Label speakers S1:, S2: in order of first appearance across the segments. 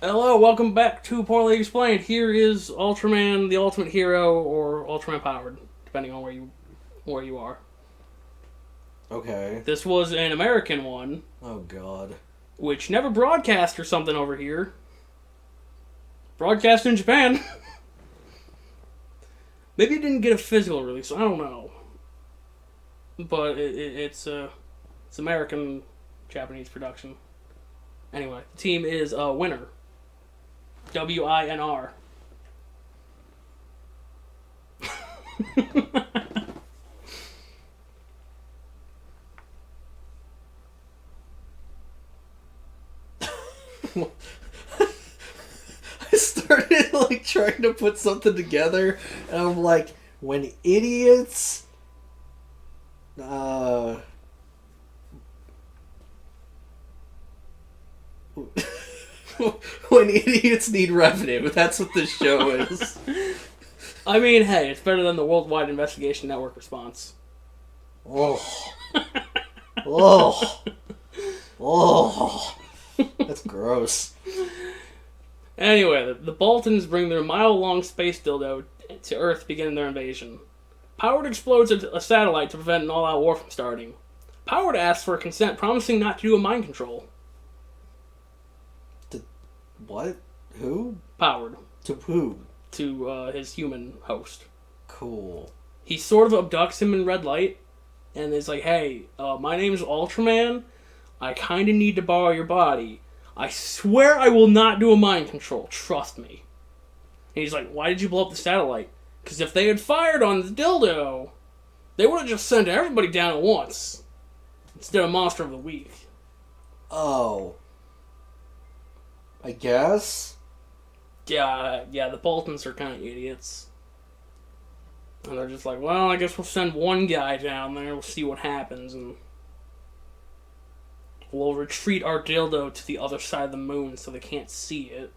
S1: Hello, welcome back to Poorly Explained. Here is Ultraman, the Ultimate Hero, or Ultraman Powered, depending on where you are.
S2: Okay.
S1: This was an American one.
S2: Oh God.
S1: Which never broadcast or something over here. Broadcast in Japan. Maybe it didn't get a physical release. I don't know. But it's American Japanese production. Anyway, the team is Winner. WINR.
S2: I started trying to put something together, and I'm like, when idiots, when idiots need revenue, that's what this show is.
S1: I mean, hey, it's better than the Worldwide Investigation Network response.
S2: Oh. Oh. Oh. That's gross.
S1: Anyway, the Boltons bring their mile-long space dildo to Earth, beginning their invasion. Powered explodes a satellite to prevent an all-out war from starting. Powered asks for consent, promising not to do a mind control.
S2: What? Who?
S1: Powered.
S2: To who?
S1: To his human host.
S2: Cool.
S1: He sort of abducts him in red light, and is like, hey, my name's Ultraman. I kind of need to borrow your body. I swear I will not do a mind control. Trust me. And he's like, why did you blow up the satellite? Because if they had fired on the dildo, they would have just sent everybody down at once. Instead of Monster of the Week.
S2: Oh. I guess?
S1: Yeah, the Boltons are kind of idiots. And they're just like, well, I guess we'll send one guy down there, we'll see what happens, and we'll retreat our dildo to the other side of the moon so they can't see it.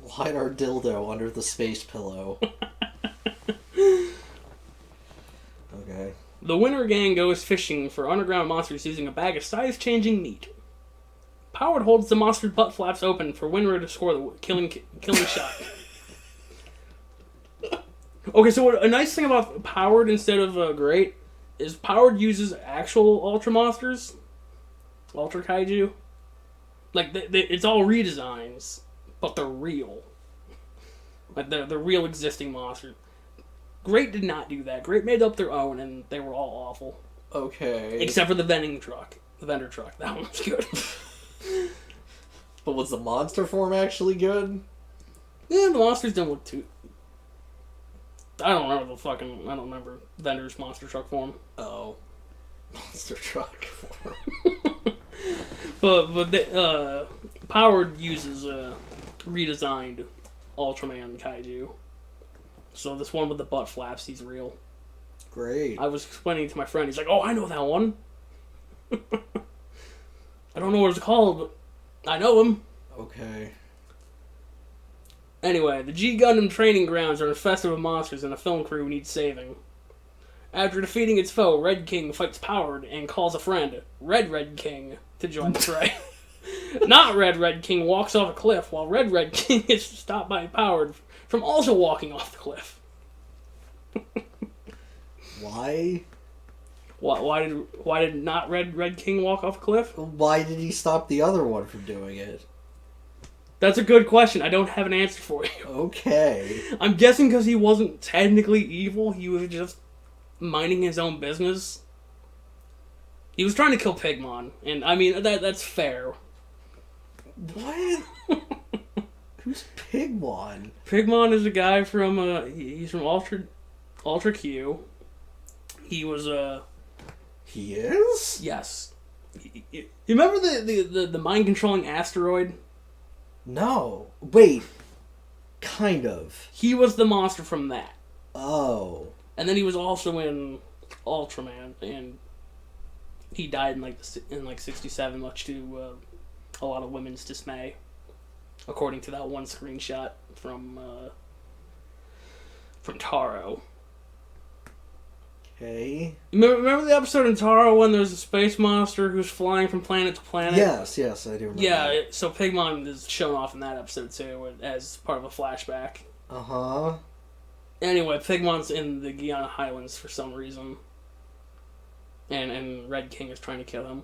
S2: We'll hide our dildo under the space pillow. Okay.
S1: The Winter Gang goes fishing for underground monsters using a bag of size-changing meat. Powered holds the monster's butt flaps open for Winter to score the killing shot. Okay, so a nice thing about Powered instead of Great is Powered uses actual Ultra monsters. Ultra Kaiju. It's all redesigns, but they're real. Like, they're real existing monsters. Great did not do that. Great made up their own, and they were all awful.
S2: Okay.
S1: Except for the vendor truck. That one was good.
S2: But was the monster form actually good?
S1: Yeah, the monsters didn't look too... I don't remember Vendor's monster truck form.
S2: Oh. Monster truck form.
S1: But Powered uses redesigned Ultraman Kaiju. So this one with the butt flaps, he's real.
S2: Great.
S1: I was explaining to my friend, he's like, oh, I know that one. I don't know what it's called, but I know him.
S2: Okay.
S1: Anyway, the G Gundam training grounds are infested with monsters and a film crew needs saving. After defeating its foe, Red King fights Powered and calls a friend, Red King, to join the fray. Not Red King walks off a cliff, while Red King is stopped by Powered from also walking off the cliff.
S2: Why?
S1: Why did not Red King walk off a cliff?
S2: Why did he stop the other one from doing it?
S1: That's a good question. I don't have an answer for you.
S2: Okay.
S1: I'm guessing because he wasn't technically evil, he was just minding his own business. He was trying to kill Pigmon, and I mean that's fair.
S2: What? Who's Pigmon?
S1: Pigmon is a guy from he's from Ultra Q. He was
S2: He is?
S1: yes. You remember the mind controlling asteroid?
S2: No. Wait. Kind of.
S1: He was the monster from that.
S2: Oh.
S1: And then he was also in Ultraman, and he died in 67, much to a lot of women's dismay, according to that one screenshot from Taro.
S2: Okay.
S1: Remember the episode in Taro when there's a space monster who's flying from planet to planet?
S2: Yes, I do remember.
S1: Yeah, so Pigmon is shown off in that episode too, as part of a flashback.
S2: Uh-huh.
S1: Anyway, Pigmon's in the Guyana Highlands for some reason. And Red King is trying to kill him.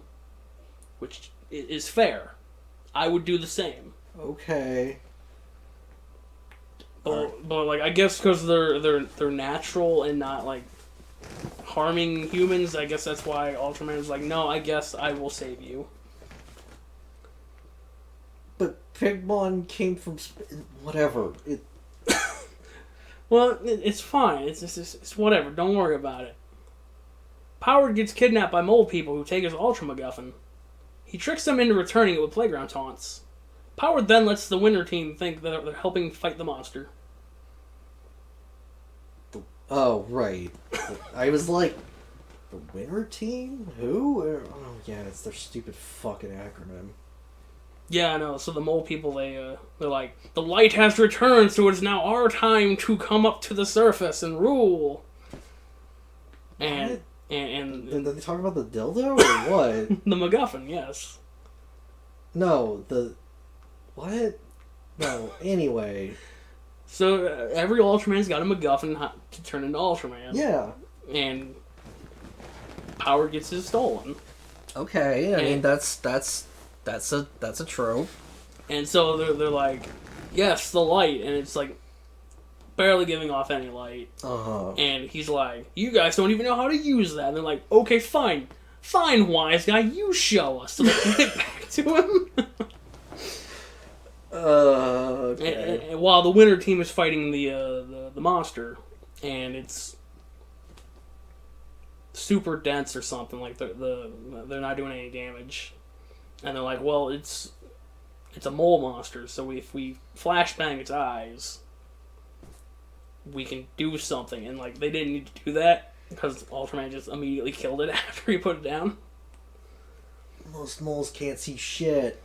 S1: Which is fair. I would do the same.
S2: Okay.
S1: But like, I guess because they're natural and not, like, harming humans, I guess that's why Ultraman is like, no, I guess I will save you.
S2: But Pigmon came from whatever.
S1: Well, it's fine. It's whatever. Don't worry about it. Power gets kidnapped by mole people who take his Ultra MacGuffin. He tricks them into returning it with playground taunts. Power then lets the winner team think that they're helping fight the monster.
S2: Oh, right. I was like, the winner team? Who? Oh, yeah, it's their stupid fucking acronym.
S1: Yeah, I know. So the mole people, they're like, the light has returned, so it's now our time to come up to the surface and rule. And
S2: did they talk about the dildo or what?
S1: The MacGuffin, yes.
S2: No, what? No, anyway.
S1: So every Ultraman's got a MacGuffin to turn into Ultraman.
S2: Yeah.
S1: And Power gets his stolen.
S2: Okay, I mean that's a trope.
S1: And so they're like, yes, the light, and it's like barely giving off any light.
S2: Uh-huh.
S1: And he's like, you guys don't even know how to use that. And they're like, okay, fine, wise guy, you show us. So they put it back to him.
S2: Okay.
S1: And while the winner team is fighting the monster, and it's super dense or something, like they're not doing any damage, and they're like, well, it's a mole monster, so if we flashbang its eyes, we can do something. And like, they didn't need to do that because Ultraman just immediately killed it after he put it down.
S2: Most moles can't see shit.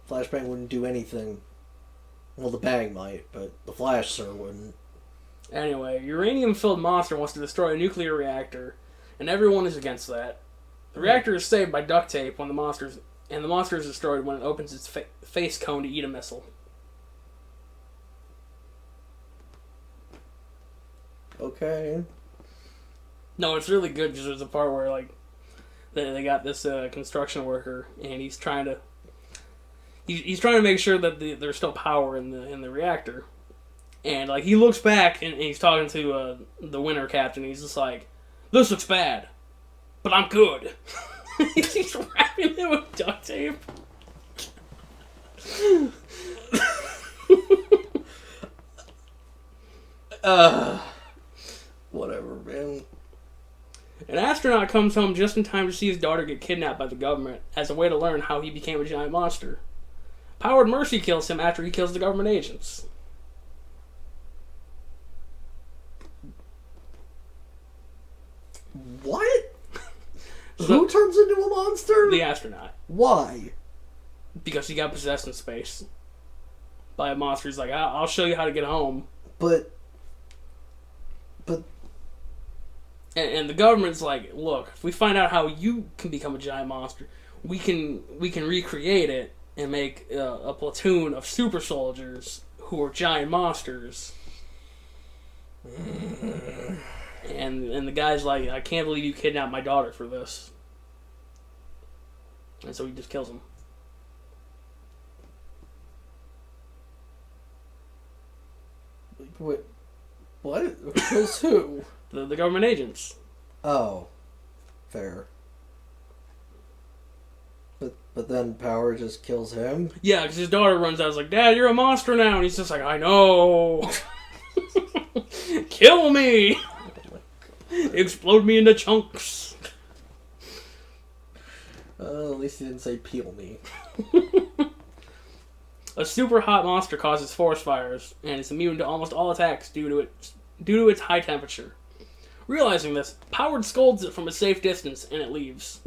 S2: Flashbang wouldn't do anything. Well, the bang might, but the flash sir wouldn't.
S1: Anyway, uranium-filled monster wants to destroy a nuclear reactor, and everyone is against that. The reactor is saved by duct tape when the monster is destroyed when it opens its face cone to eat a missile.
S2: Okay.
S1: No, it's really good because there's a part where like they got this construction worker, and he's trying to make sure that there's still power in the reactor, and like he looks back and he's talking to the winter captain. He's just like, "This looks bad, but I'm good." He's wrapping it with duct tape.
S2: Whatever, man.
S1: An astronaut comes home just in time to see his daughter get kidnapped by the government as a way to learn how he became a giant monster. Powered Mercy kills him after he kills the government agents.
S2: What? Who turns into a monster?
S1: The astronaut.
S2: Why?
S1: Because he got possessed in space by a monster. He's like, I'll show you how to get home.
S2: But
S1: And the government's like, look, if we find out how you can become a giant monster, we can recreate it and make a platoon of super soldiers who are giant monsters. And the guy's like, I can't believe you kidnapped my daughter for this. And so he just kills him.
S2: Wait, what? Kills who?
S1: The government agents.
S2: Oh, fair. But then Power just kills him?
S1: Yeah, because his daughter runs out and is like, Dad, you're a monster now. And he's just like, I know. Kill me. Explode me into chunks.
S2: At least he didn't say peel me.
S1: A super hot monster causes forest fires and is immune to almost all attacks due to its high temperature. Realizing this, Power scolds it from a safe distance and it leaves.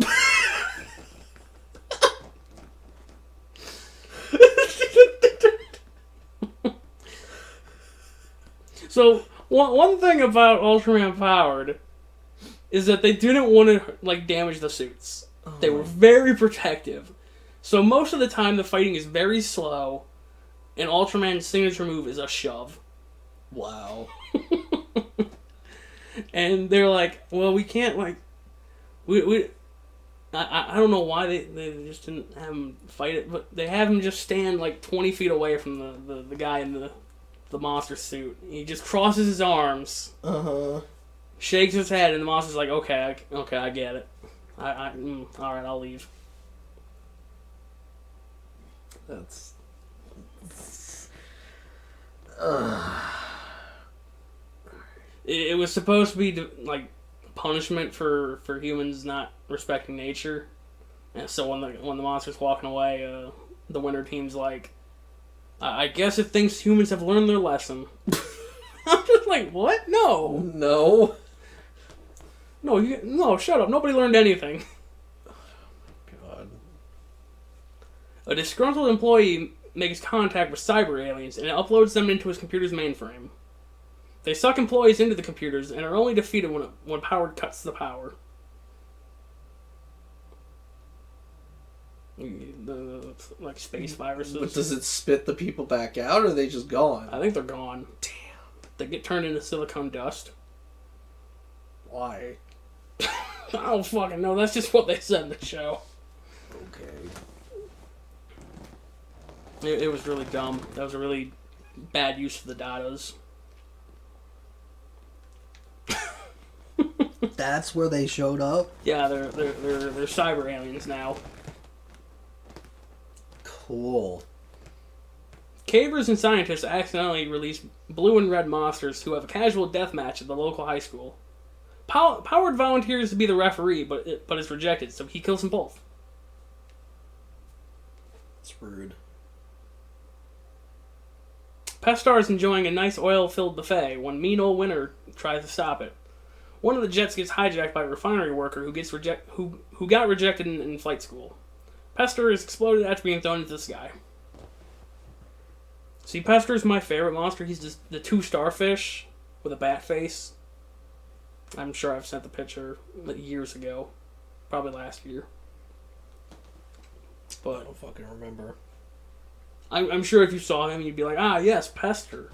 S1: So, one thing about Ultraman Powered is that they didn't want to like damage the suits.
S2: Oh.
S1: They were very protective. So most of the time the fighting is very slow, and Ultraman's signature move is a shove.
S2: Wow.
S1: And they're like, well, we can't like, I don't know why they just didn't have him fight it, but they have him just stand like 20 feet away from the guy in the monster suit. He just crosses his arms, shakes his head, and the monster's like, okay, I get it. All right, I'll leave.
S2: That's.
S1: It was supposed to be like punishment for humans not respecting nature, and so when the monster's walking away, the winter team's like, I guess it thinks humans have learned their lesson. I'm just like, what? No, shut up. Nobody learned anything.
S2: God.
S1: A disgruntled employee makes contact with cyber aliens and uploads them into his computer's mainframe. They suck employees into the computers and are only defeated when power cuts the power. Like space viruses.
S2: But does it spit the people back out, or are they just gone?
S1: I think they're gone.
S2: Damn.
S1: They get turned into silicone dust.
S2: Why?
S1: I don't fucking know. That's just what they said in the show.
S2: Okay.
S1: It was really dumb. That was a really bad use of the datas.
S2: That's where they showed up?
S1: Yeah, they're cyber aliens now.
S2: Cool.
S1: Cavers and scientists accidentally release blue and red monsters who have a casual death match at the local high school. Powered volunteers to be the referee, but is rejected, so he kills them both.
S2: It's rude.
S1: Pestar is enjoying a nice oil-filled buffet when mean old Winter tries to stop it. One of the jets gets hijacked by a refinery worker who got rejected in flight school. Pestar is exploded after being thrown into the sky. See, Pestar's my favorite monster. He's just the 2 starfish with a bat face. I'm sure I've sent the picture years ago. Probably last year. But
S2: I don't fucking remember.
S1: I'm sure if you saw him, you'd be like, ah, yes, Pestar.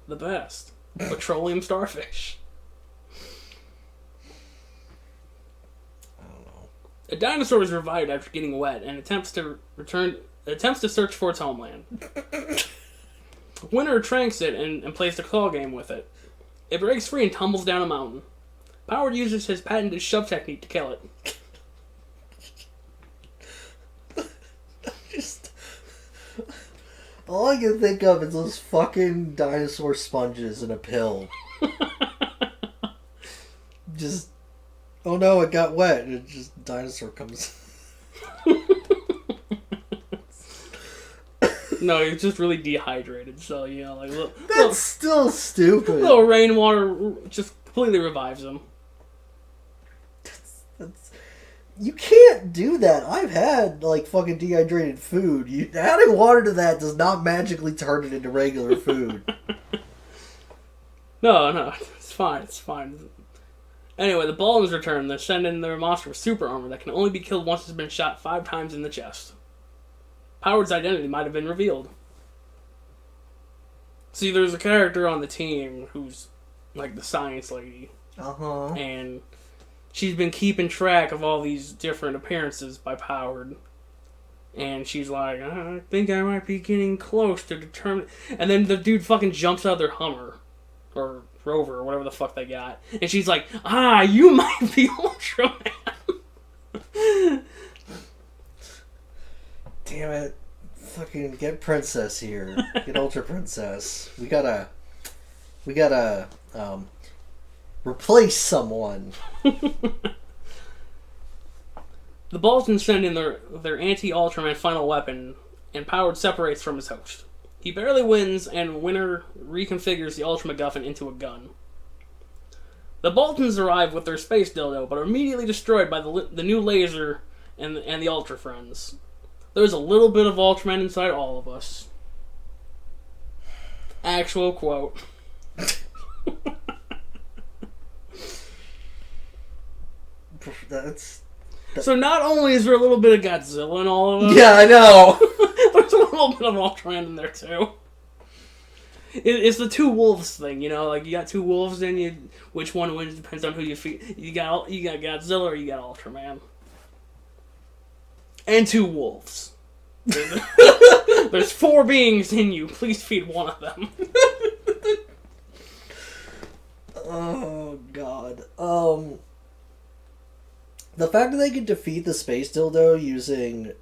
S1: The best. Petroleum starfish.
S2: I don't know.
S1: A dinosaur is revived after getting wet and attempts to search for its homeland. Winter tranks it and plays the claw game with it. It breaks free and tumbles down a mountain. Powered uses his patented shove technique to kill it.
S2: All I can think of is those fucking dinosaur sponges in a pill. Just, oh no, it got wet. And just dinosaur comes.
S1: No, he's just really dehydrated. So like
S2: That's still stupid.
S1: Little rainwater just completely revives him.
S2: You can't do that. I've had, like, fucking dehydrated food. Adding water to that does not magically turn it into regular food.
S1: No, it's fine. Anyway, the Baldwins return. They send in their monster with super armor that can only be killed once it's been shot 5 times in the chest. Powered's identity might have been revealed. See, there's a character on the team who's, like, the science lady.
S2: Uh-huh.
S1: And she's been keeping track of all these different appearances by Powered. And she's like, I think I might be getting close to determine... And then the dude fucking jumps out of their Hummer. Or Rover, or whatever the fuck they got. And she's like, you might be Ultraman.
S2: Damn it. Fucking get Princess here. Get Ultra Princess. We gotta replace someone.
S1: The Baldwins send in their anti-Ultraman final weapon, and Powered separates from his host. He barely wins, and Winter reconfigures the Ultra MacGuffin into a gun. The Baldwins arrive with their space dildo, but are immediately destroyed by the new laser and the Ultra Friends. There's a little bit of Ultraman inside all of us. Actual quote.
S2: That's...
S1: So not only is there a little bit of Godzilla in all of them...
S2: Yeah, I know!
S1: There's a little bit of Ultraman in there, too. It's the two wolves thing, you know? Like, you got two wolves, then which one wins depends on who you feed. You got Godzilla or you got Ultraman. And two wolves. There's 4 beings in you. Please feed one of them.
S2: Oh, God. The fact that they could defeat the space dildo using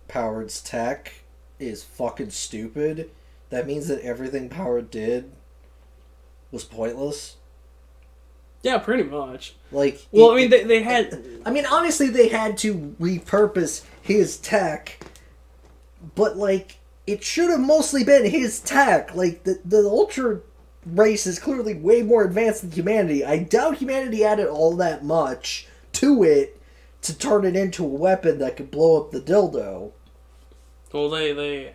S2: Powered's tech is fucking stupid. That means that everything Powered did was pointless.
S1: Yeah, pretty much.
S2: Like,
S1: well, I mean, they had...
S2: I mean, honestly, they had to repurpose his tech, but, like, it should have mostly been his tech. Like, the Ultra race is clearly way more advanced than humanity. I doubt humanity added all that much to it to turn it into a weapon that could blow up the dildo.
S1: Well, they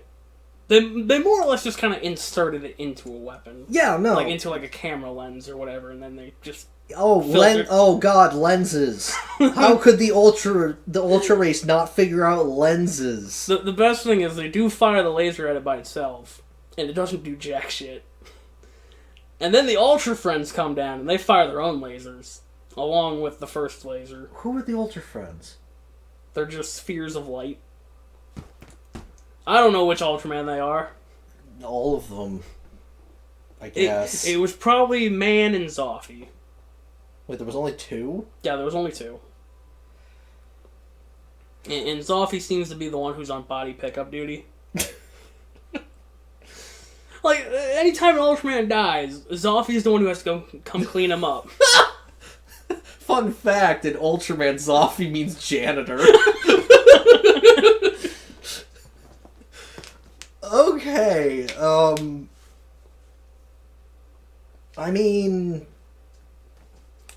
S1: more or less just kind of inserted it into a weapon.
S2: Yeah, no.
S1: Like, into, like, a camera lens or whatever, and then they just...
S2: Oh God, lenses. How could the Ultra race not figure out lenses?
S1: The best thing is they do fire the laser at it by itself, and it doesn't do jack shit. And then the Ultra Friends come down, and they fire their own lasers, along with the first laser.
S2: Who are the Ultra Friends?
S1: They're just spheres of light. I don't know which Ultraman they are.
S2: All of them, I guess.
S1: It was probably Man and Zoffy.
S2: Wait, there was only 2?
S1: Yeah, there was only 2. And Zoffy seems to be the one who's on body pickup duty. Like, anytime an Ultraman dies, Zoffy's the one who has to come clean him up.
S2: Fun fact, in Ultraman, Zoffy means janitor. Okay, I mean...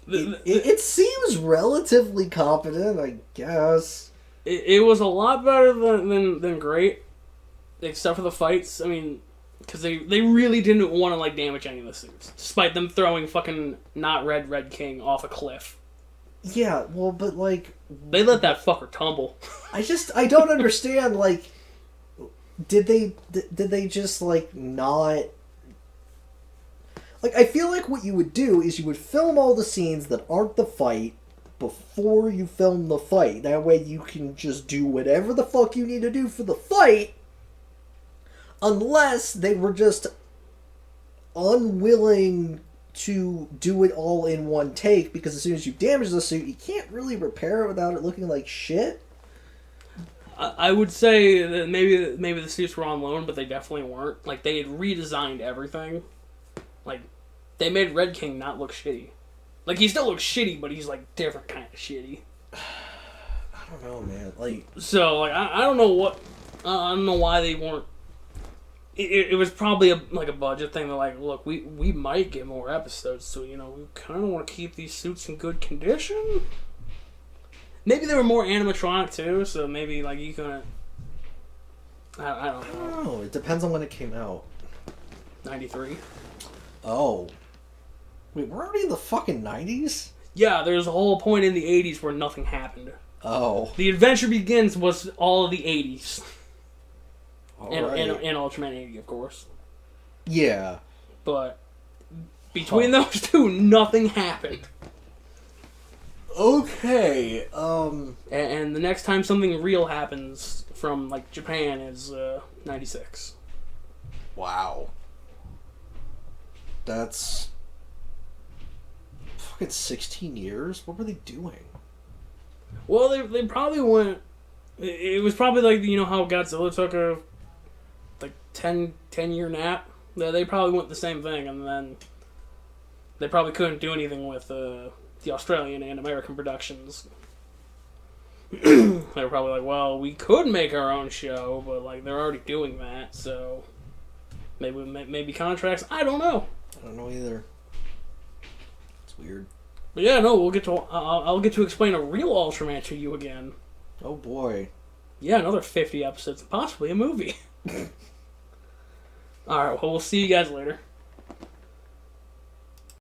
S2: It seems relatively competent, I guess.
S1: It was a lot better than great, except for the fights. I mean, because they really didn't want to, like, damage any of the suits, despite them throwing fucking not Red King off a cliff.
S2: Yeah, well, but, like...
S1: They let that fucker tumble.
S2: I don't understand, like... Did they just, like, not... Like, I feel like what you would do is you would film all the scenes that aren't the fight before you film the fight. That way you can just do whatever the fuck you need to do for the fight, unless they were just unwilling to do it all in one take, because as soon as you damage the suit, you can't really repair it without it looking like shit.
S1: I would say that maybe the suits were on loan, but they definitely weren't. Like, they had redesigned everything. Like, they made Red King not look shitty. Like, he still looks shitty, but he's, like, different kind of shitty.
S2: I don't know, man. Like,
S1: so, like, I don't know what... I don't know why they weren't... It was probably a budget thing. They're like, look, we might get more episodes, so, you know, we kind of want to keep these suits in good condition. Maybe they were more animatronic, too, so maybe, like, you couldn't... I don't know.
S2: It depends on when it came out.
S1: 93.
S2: Oh. Wait, we're already in the fucking 90s?
S1: Yeah, there's a whole point in the 80s where nothing happened.
S2: Oh.
S1: The Adventure Begins was all of the 80s. And Ultraman 80, of course.
S2: Yeah.
S1: But between those two, nothing happened.
S2: Okay.
S1: And the next time something real happens from, like, Japan is 96.
S2: Wow. That's fucking 16 years? What were they doing?
S1: Well, they probably went... It was probably like, you know how Godzilla took a 10-year nap? They probably went the same thing, and then they probably couldn't do anything with the Australian and American productions. They were probably like, well, we could make our own show, but, like, they're already doing that, so maybe contracts. I don't know.
S2: I don't know either. It's weird.
S1: But yeah, no, I'll get to explain a real Ultraman to you again.
S2: Oh boy.
S1: Yeah, another 50 episodes, possibly a movie. Alright, well, we'll see you guys later.